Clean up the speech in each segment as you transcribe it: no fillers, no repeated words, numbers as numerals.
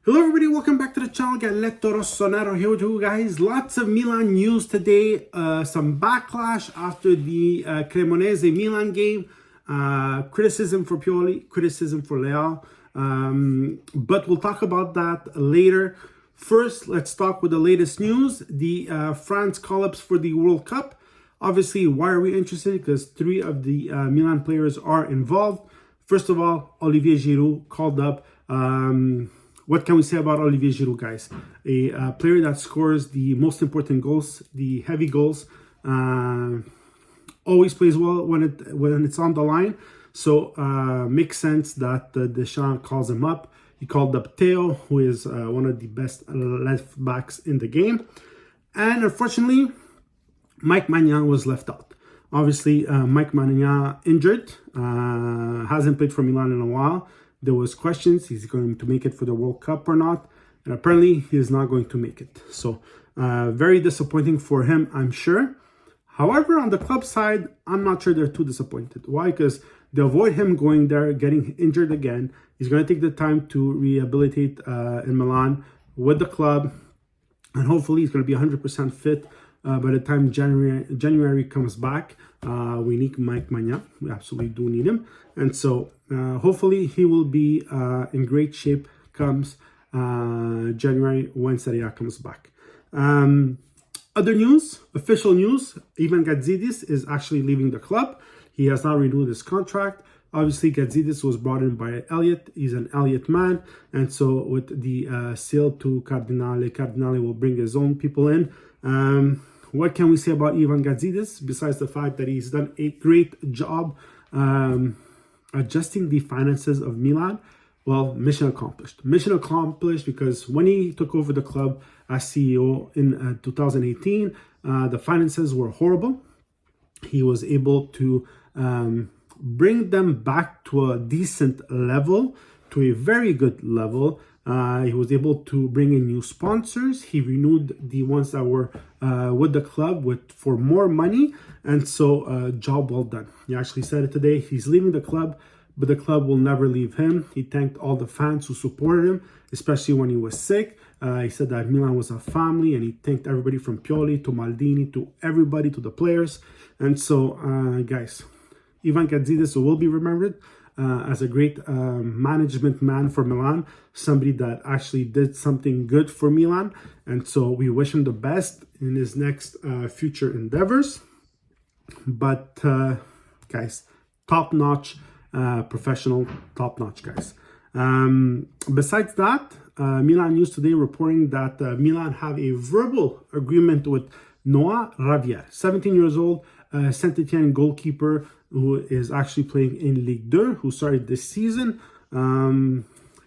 Hello everybody, welcome back to the channel. Galletto, Rossonero here with you guys. Lots of Milan news today. Some backlash after the Cremonese Milan game. Criticism for Pioli, criticism for Leao. But we'll talk about that later. First, let's talk with the latest news. The France call-ups for the World Cup. Obviously, why are we interested? Because three of the Milan players are involved. First of all, Olivier Giroud called up. What can we say about Olivier Giroud, guys? A player that scores the most important goals, the heavy goals, always plays well when it's on the line. So makes sense that Deschamps calls him up. He called up Theo, who is one of the best left backs in the game. And unfortunately, Maignan was left out. Obviously, Maignan injured, hasn't played for Milan in a while. There was questions, he's going to make it for the World Cup or not. And apparently he is not going to make it. So very disappointing for him, I'm sure. However, on the club side, I'm not sure they're too disappointed. Why? Because they avoid him going there, getting injured again. He's going to take the time to rehabilitate in Milan with the club. And hopefully he's going to be 100% fit by the time January comes back. We need Maignan. We absolutely do need him. And so hopefully he will be in great shape comes January when Serie A comes back. Other news, official news, Ivan Gadzidis is actually leaving the club. He has not renewed his contract. Obviously, Gadzidis was brought in by Elliott. He's an Elliott man. And so with the sale to Cardinale will bring his own people in. What can we say about Ivan Gadzidis besides the fact that he's done a great job adjusting the finances of Milan? Well, mission accomplished. Mission accomplished because when he took over the club as CEO in 2018, the finances were horrible. He was able to bring them back to a decent level, to a very good level. He was able to bring in new sponsors. He renewed the ones that were with the club for more money. And so job well done. He actually said it today. He's leaving the club, but the club will never leave him. He thanked all the fans who supported him, especially when he was sick. He said that Milan was a family, and he thanked everybody from Pioli to Maldini to everybody, to the players. And so, guys, Ivan Gadzidis will be remembered as a great management man for Milan, somebody that actually did something good for Milan. And so we wish him the best in his next future endeavors. But guys, top-notch professional, top-notch guys. Besides that, Milan News today reporting that Milan have a verbal agreement with Noah Ravier, 17 years old, Saint-Etienne goalkeeper who is actually playing in Ligue 2, who started this season.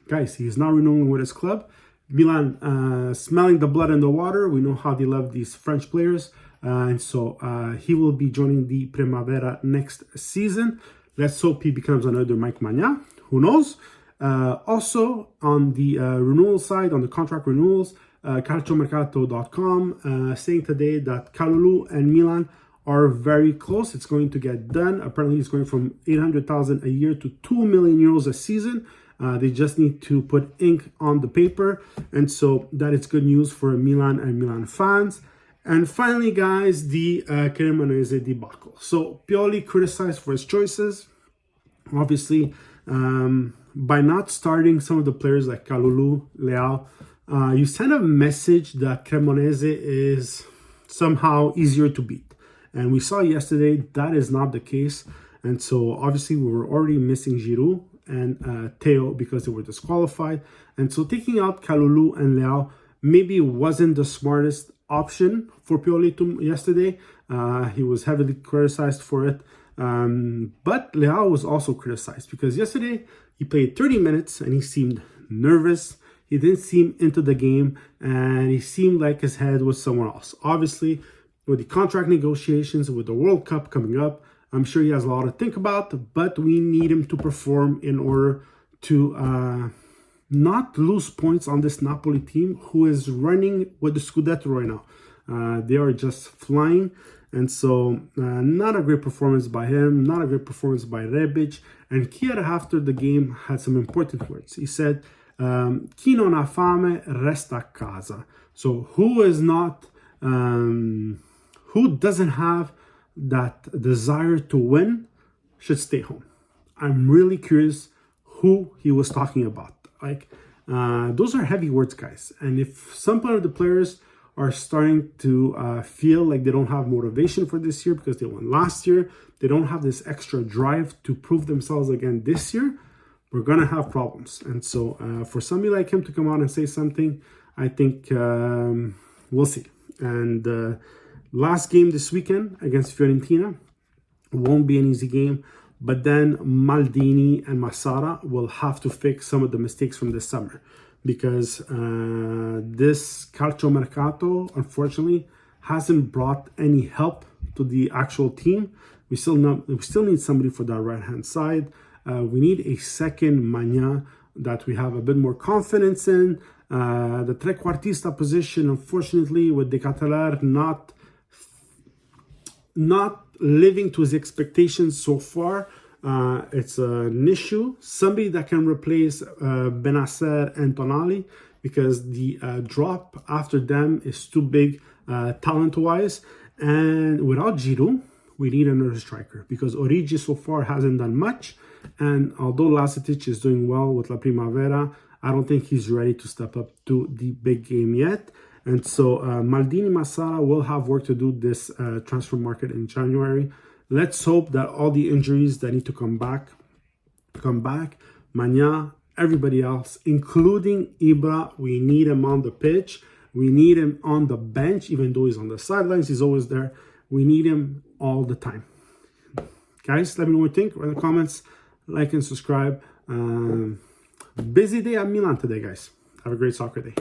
Guys, he's not renewing with his club. Milan smelling the blood in the water. We know how they love these French players. And so he will be joining the Primavera next season. Let's hope he becomes another Maignan. Who knows? Also, on the renewal side, on the contract renewals, calciomercato.com saying today that Kalulu and Milan are very close. It's going to get done. Apparently, it's going from 800,000 a year to 2 million euros a season. They just need to put ink on the paper. And so that is good news for Milan and Milan fans. And finally, guys, the Cremonese debacle. So Pioli criticized for his choices. Obviously, by not starting some of the players like Kalulu, Leao, you send a message that Cremonese is somehow easier to beat. And we saw yesterday that is not the case. And so obviously we were already missing Giroud and Theo because they were disqualified. And so taking out Kalulu and Leao maybe wasn't the smartest option for Pioli yesterday. He was heavily criticized for it. But Leao was also criticized because yesterday he played 30 minutes and he seemed nervous. He didn't seem into the game and he seemed like his head was somewhere else. Obviously, with the contract negotiations, with the World Cup coming up, I'm sure he has a lot to think about, but we need him to perform in order to not lose points on this Napoli team who is running with the Scudetto right now. They are just flying. And so not a great performance by him, not a great performance by Rebic. And Kier after the game had some important words. He said, Chi non ha fame resta a casa. So who is not, who doesn't have that desire to win should stay home. I'm really curious who he was talking about. Like, those are heavy words, guys. And if some of the players are starting to feel like they don't have motivation for this year because they won last year, they don't have this extra drive to prove themselves again this year, we're going to have problems. And so for somebody like him to come out and say something, I think we'll see. And last game this weekend against Fiorentina won't be an easy game. But then Maldini and Massara will have to fix some of the mistakes from this summer, because this calciomercato, unfortunately, hasn't brought any help to the actual team. We still need somebody for that right-hand side. We need a second Maignan that we have a bit more confidence in. The trequartista position, unfortunately, with De Ketelaere not living to his expectations so far, it's an issue. Somebody that can replace Bennacer and Tonali, because the drop after them is too big talent-wise. And without Giroud, we need another striker, because Origi so far hasn't done much. And although Lazetic is doing well with La Primavera, I don't think he's ready to step up to the big game yet. And so Maldini Massara will have work to do this transfer market in January. Let's hope that all the injuries that need to come back. Maignan, everybody else, including Ibra, we need him on the pitch. We need him on the bench, even though he's on the sidelines, he's always there. We need him all the time. Guys, let me know what you think. Write in the comments, like and subscribe. Busy day at Milan today, guys. Have a great soccer day.